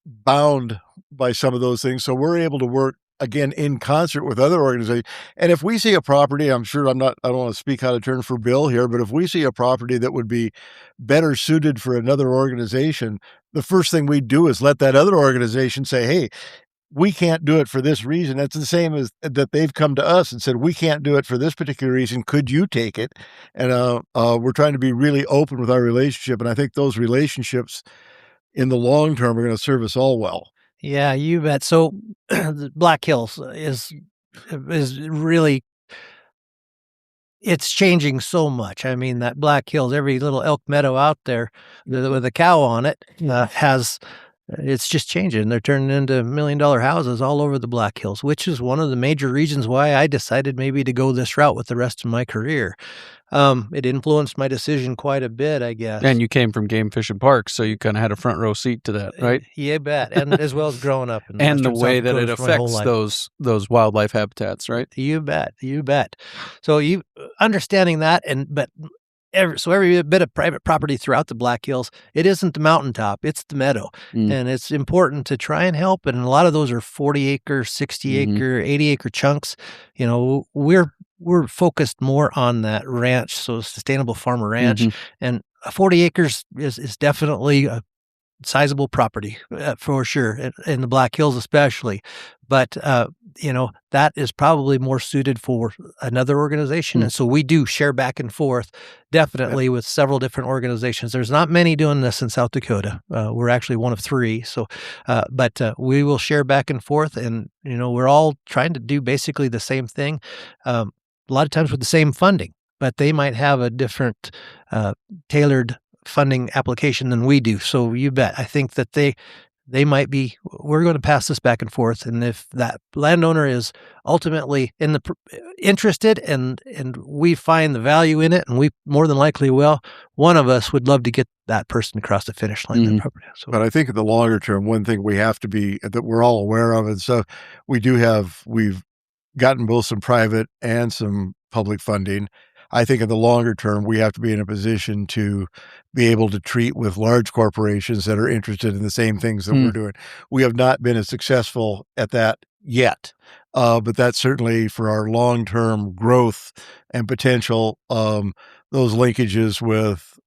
bound by some of those things. So we're able to work, again, in concert with other organizations. And if we see a property, I don't want to speak out of turn for Bill here, but if we see a property that would be better suited for another organization, the first thing we do is let that other organization say, hey, we can't do it for this reason. That's the same as that they've come to us and said, we can't do it for this particular reason. Could you take it? And we're trying to be really open with our relationship. And I think those relationships in the long term are going to serve us all well. Yeah, you bet. So the Black Hills is really, it's changing so much. That Black Hills, every little elk meadow out there with a cow on it it's just changing. They're turning into $1 million houses all over the Black Hills, which is one of the major reasons why I decided maybe to go this route with the rest of my career. It influenced my decision quite a bit, I guess. And you came from Game Fish and Parks, so you kind of had a front row seat to that, right? Yeah, bet. And as well as growing up in and the Western way South that Dakota it for my whole affects life. those wildlife habitats, right? You bet. So you understanding that, every bit of private property throughout the Black Hills, it isn't the mountaintop, it's the meadow. And it's important to try and help. And a lot of those are 40-acre, 60-acre, 80-acre chunks. We're focused more on that ranch, so sustainable farmer ranch. And 40 acres is definitely a sizable property for sure, in the Black Hills especially. But, that is probably more suited for another organization. And so we do share back and forth definitely with several different organizations. There's not many doing this in South Dakota. We're actually one of 3. So, but we will share back and forth, and, we're all trying to do basically the same thing. A lot of times with the same funding, but they might have a different tailored funding application than we do. So you bet. I think that they might be, we're going to pass this back and forth. And if that landowner is ultimately interested and we find the value in it, and we more than likely will, one of us would love to get that person across the finish line. So, but I think in the longer term, one thing we have to be, that we're all aware of, and so we've gotten both some private and some public funding. I think in the longer term, we have to be in a position to be able to treat with large corporations that are interested in the same things that we're doing. We have not been as successful at that yet, but that's certainly for our long-term growth and potential. Those linkages with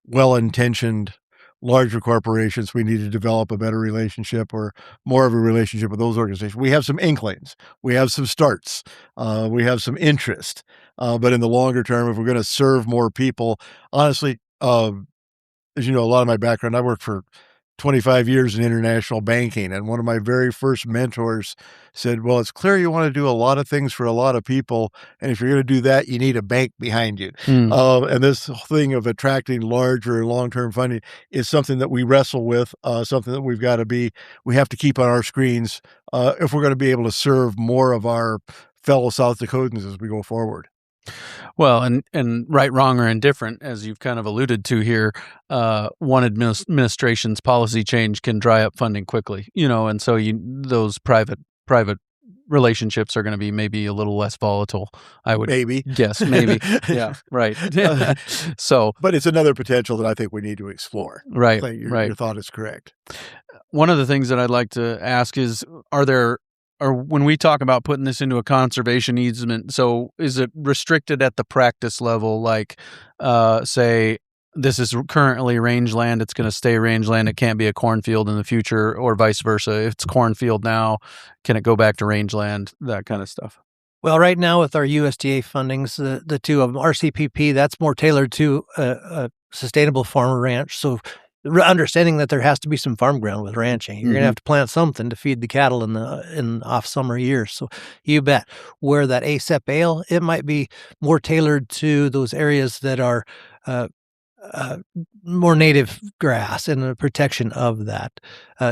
well-intentioned larger corporations, we need to develop a better relationship, or more of a relationship with those organizations. We have some inklings, we have some starts, we have some interest, but in the longer term, if we're going to serve more people, honestly, as you know, a lot of my background, I worked for 25 years in international banking, and one of my very first mentors said, well, it's clear you want to do a lot of things for a lot of people, and if you're going to do that, you need a bank behind you. And this thing of attracting larger long-term funding is something that we wrestle with, something that we have to keep on our screens if we're going to be able to serve more of our fellow South Dakotans as we go forward. Well, and right, wrong, or indifferent, as you've kind of alluded to here, one administration's policy change can dry up funding quickly, and so those private relationships are going to be maybe a little less volatile, I would Maybe. guess. Maybe. Yeah, right. So, but it's another potential that I think we need to explore. Right, Clay, right. Your thought is correct. One of the things that I'd like to ask is, when we talk about putting this into a conservation easement, so is it restricted at the practice level? Like, say, this is currently rangeland, it's going to stay rangeland, it can't be a cornfield in the future, or vice versa. If it's cornfield now, can it go back to rangeland? That kind of stuff. Well, right now with our USDA fundings, the two of them, RCPP, that's more tailored to a sustainable farm ranch. So understanding that there has to be some farm ground with ranching. You're going to have to plant something to feed the cattle in off summer years. So you bet. Where that ASEP ale, it might be more tailored to those areas that are more native grass and the protection of that.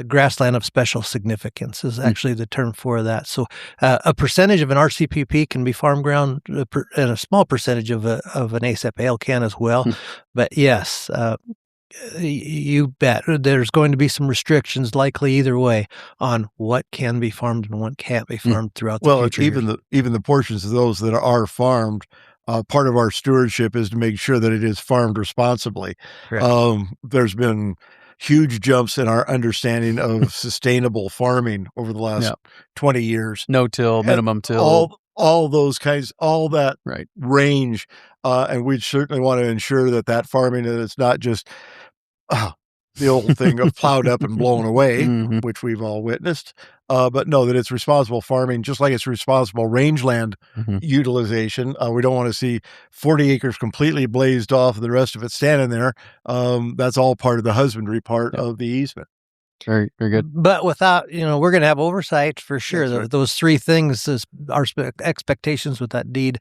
Grassland of special significance is actually the term for that. So a percentage of an RCPP can be farm ground, and a small percentage of an ASEP ale can as well. But yes, you bet there's going to be some restrictions, likely either way, on what can be farmed and what can't be farmed throughout the future. Well, even the portions of those that are farmed, part of our stewardship is to make sure that it is farmed responsibly. There's been huge jumps in our understanding of sustainable farming over the last 20 years. No-till, minimum till. All those kinds, all that right. range. And we certainly want to ensure that farming is not just the old thing of plowed up and blown away, which we've all witnessed, but no, that it's responsible farming, just like it's responsible rangeland utilization. We don't want to see 40 acres completely blazed off and the rest of it standing there. That's all part of the husbandry part of the easement. Very, very good. But without, we're going to have oversight for sure. Right. Those three things is our expectations with that deed.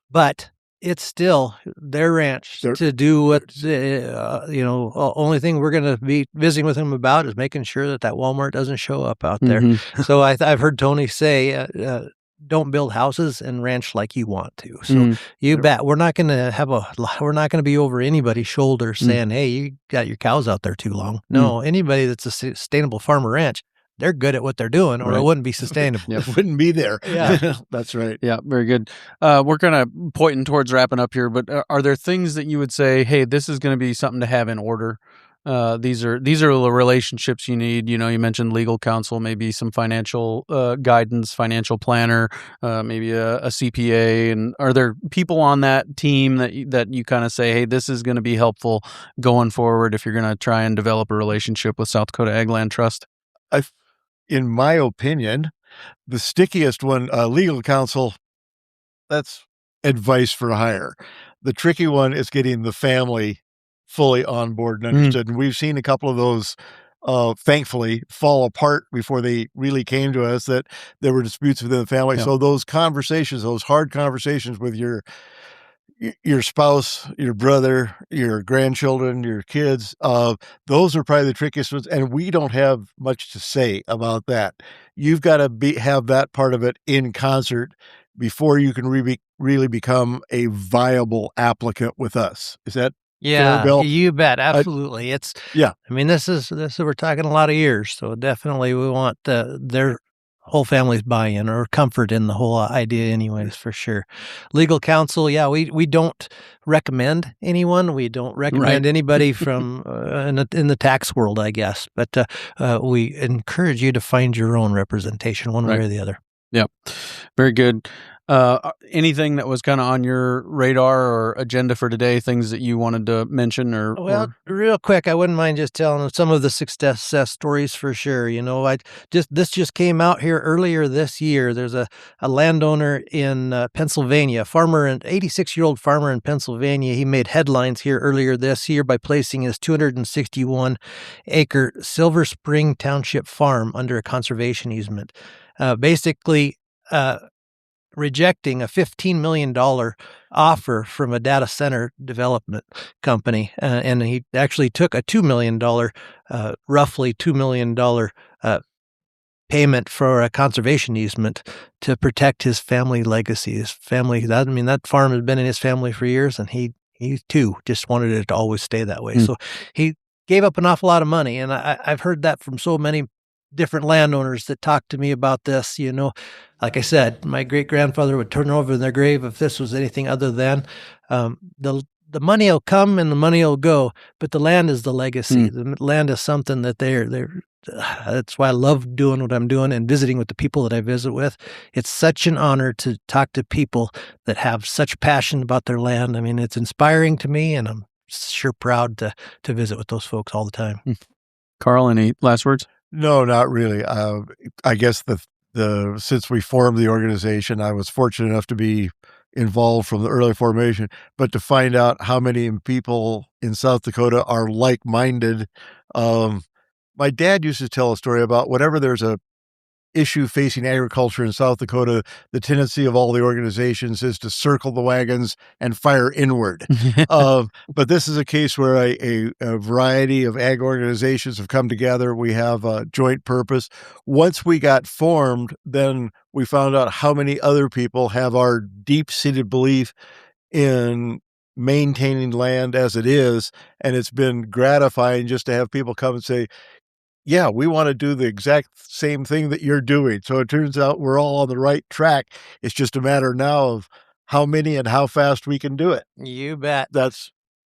But it's still their ranch to do what, only thing we're going to be visiting with them about is making sure that Walmart doesn't show up out there. So I've heard Tony say, don't build houses and ranch like you want to. So you bet we're not going to be over anybody's shoulder saying, hey, you got your cows out there too long. No, anybody that's a sustainable farmer ranch, they're good at what they're doing, or it wouldn't be sustainable. It wouldn't be there. Yeah. That's right. Yeah, very good. We're kind of pointing towards wrapping up here, but are there things that you would say, hey, this is going to be something to have in order? These are the relationships you need. You mentioned legal counsel, maybe some financial guidance, financial planner, maybe a CPA. And are there people on that team that you kind of say, hey, this is going to be helpful going forward if you're going to try and develop a relationship with South Dakota Ag Land Trust? In my opinion, the stickiest one, legal counsel, that's advice for hire. The tricky one is getting the family fully on board and understood. And we've seen a couple of those, thankfully, fall apart before they really came to us, that there were disputes within the family. So those conversations, those hard conversations with your spouse, your brother, your grandchildren, your kids, those are probably the trickiest ones. And we don't have much to say about that. You've got to have that part of it in concert before you can really become a viable applicant with us. Is that fair, Bill? You bet. Absolutely. This is we're talking a lot of years. So definitely we want their whole family's buy-in or comfort in the whole idea anyways, for sure. Legal counsel, we don't recommend anyone. We don't recommend anybody from in the tax world, I guess. But we encourage you to find your own representation one way or the other. Yep. Very good. Anything that was kind of on your radar or agenda for today, things that you wanted to mention real quick, I wouldn't mind just telling some of the success stories for sure. This just came out here earlier this year. There's a landowner in Pennsylvania, an 86-year-old farmer in Pennsylvania. He made headlines here earlier this year by placing his 261-acre Silver Spring Township farm under a conservation easement. Basically, rejecting a $15 million offer from a data center development company. And he actually took a $2 million, roughly $2 million payment for a conservation easement to protect his family legacy. His family, that farm has been in his family for years, and he too just wanted it to always stay that way. So he gave up an awful lot of money, and I've heard that from so many different landowners that talk to me about this. Like I said, my great-grandfather would turn over in their grave if this was anything other than the money will come and the money will go, but the land is the legacy. The land is something that that's why I love doing what I'm doing and visiting with the people that I visit with. It's such an honor to talk to people that have such passion about their land. I mean, it's inspiring to me, and I'm sure proud to visit with those folks all the time. Karl, any last words? No, not really. I guess since we formed the organization, I was fortunate enough to be involved from the early formation, but to find out how many people in South Dakota are like-minded. My dad used to tell a story about whenever there's a issue facing agriculture in South Dakota, the tendency of all the organizations is to circle the wagons and fire inward. But this is a case where a variety of ag organizations have come together. We have a joint purpose. Once we got formed, then we found out how many other people have our deep-seated belief in maintaining land as it is. And it's been gratifying just to have people come and say, yeah, we want to do the exact same thing that you're doing. So it turns out we're all on the right track. It's just a matter now of how many and how fast we can do it. You bet.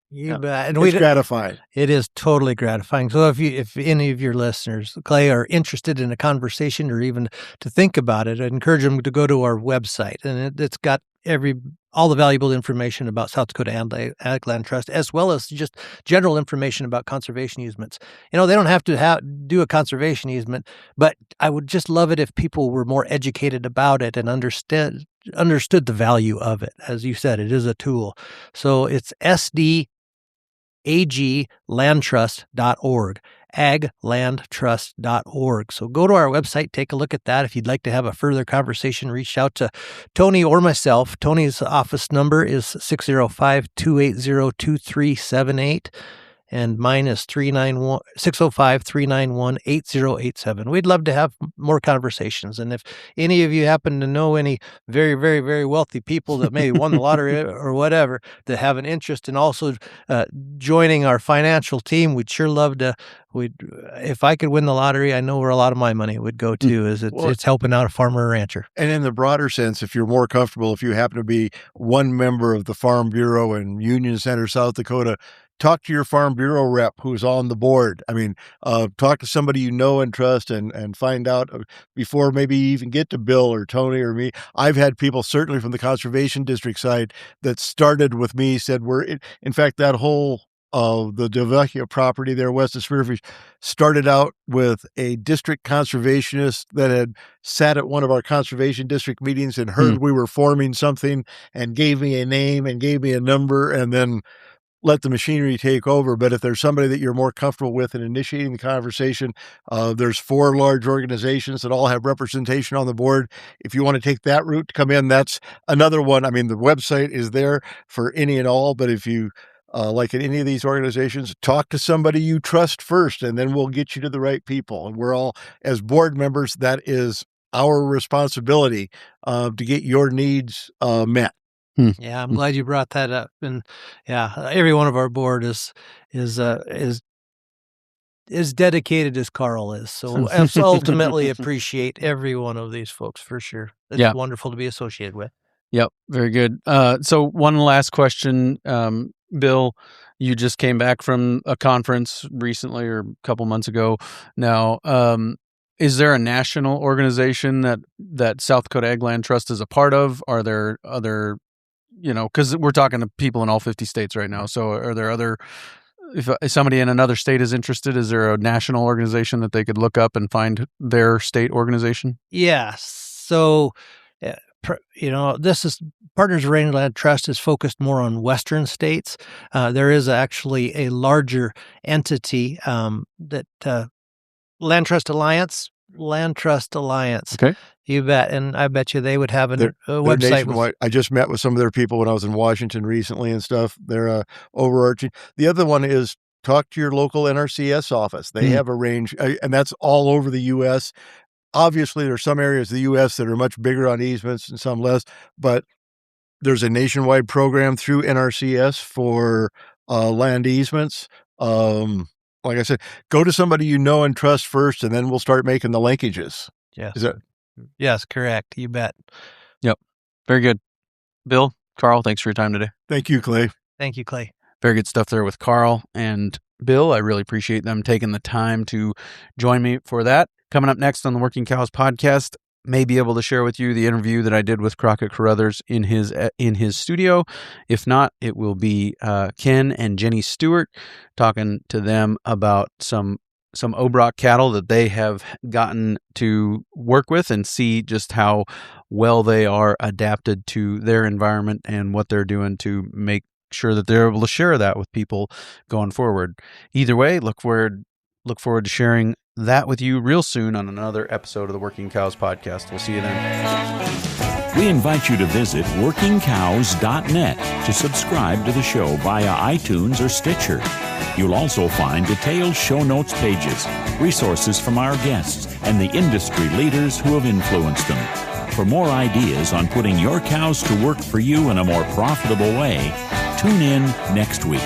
You bet. And it's gratifying. It is totally gratifying. So if any of your listeners, Clay, are interested in a conversation or even to think about it, I encourage them to go to our website, and it's got all the valuable information about South Dakota Ag Land Trust, as well as just general information about conservation easements. They don't have to do a conservation easement, but I would just love it if people were more educated about it and understood the value of it. As you said, it is a tool. So it's SDAGlandtrust.org, aglandtrust.org. So go to our website, take a look at that. If you'd like to have a further conversation, reach out to Tony or myself. Tony's office number is 605-280-2378. And mine is 605-391-8087. We'd love to have more conversations. And if any of you happen to know any very, very, very wealthy people that maybe won the lottery or whatever that have an interest in also joining our financial team, we'd sure love to. If I could win the lottery, I know where a lot of my money would go to. It's helping out a farmer or rancher. And in the broader sense, if you're more comfortable, if you happen to be one member of the Farm Bureau in Union Center, South Dakota, talk to your Farm Bureau rep who's on the board. I mean, talk to somebody you know and trust and find out before maybe you even get to Bill or Tony or me. I've had people certainly from the Conservation District side that started with me, said in fact, that whole the Devecchia property there west of Spearfish started out with a district conservationist that had sat at one of our conservation district meetings and heard we were forming something and gave me a name and gave me a number and then let the machinery take over. But if there's somebody that you're more comfortable with in initiating the conversation, there's 4 large organizations that all have representation on the board. If you want to take that route to come in, that's another one. I mean, the website is there for any and all, but if you like in any of these organizations, talk to somebody you trust first, and then we'll get you to the right people. And we're all, as board members, that is our responsibility to get your needs met. Yeah, I'm glad you brought that up. And yeah, every one of our board is dedicated as Karl is. So ultimately appreciate every one of these folks for sure. It's wonderful to be associated with. Yep, very good. So one last question, Bill. You just came back from a conference recently or a couple months ago now. Is there a national organization that South Dakota Ag Land Trust is a part of? Are there other, because we're talking to people in all 50 states right now. So are there other, if somebody in another state is interested, is there a national organization that they could look up and find their state organization? Yeah. So, this is Partners of Range Land Trust is focused more on Western states. There is actually a larger entity that Land Trust Alliance. Okay. You bet. And I bet you they would have a website. I just met with some of their people when I was in Washington recently and stuff. They're overarching. The other one is talk to your local NRCS office. They have a range, and that's all over the U.S. obviously there's some areas of the U.S. that are much bigger on easements and some less, but there's a nationwide program through NRCS for land easements. Like I said, go to somebody you know and trust first, and then we'll start making the linkages. Yes. Is that? Yes, correct. You bet. Yep. Very good. Bill, Carl, thanks for your time today. Thank you, Clay. Thank you, Clay. Very good stuff there with Carl and Bill. I really appreciate them taking the time to join me for that. Coming up next on the Working Cows podcast, may be able to share with you the interview that I did with Crockett Carruthers in his studio. If not, it will be Ken and Jenny Stewart talking to them about some Obrock cattle that they have gotten to work with and see just how well they are adapted to their environment and what they're doing to make sure that they're able to share that with people going forward. Either way, look forward to sharing that with you real soon on another episode of the Working Cows podcast. We'll see you then. We invite you to visit workingcows.net to subscribe to the show via iTunes or Stitcher. You'll also find detailed show notes pages, resources from our guests, and the industry leaders who have influenced them. For more ideas on putting your cows to work for you in a more profitable way, tune in next week.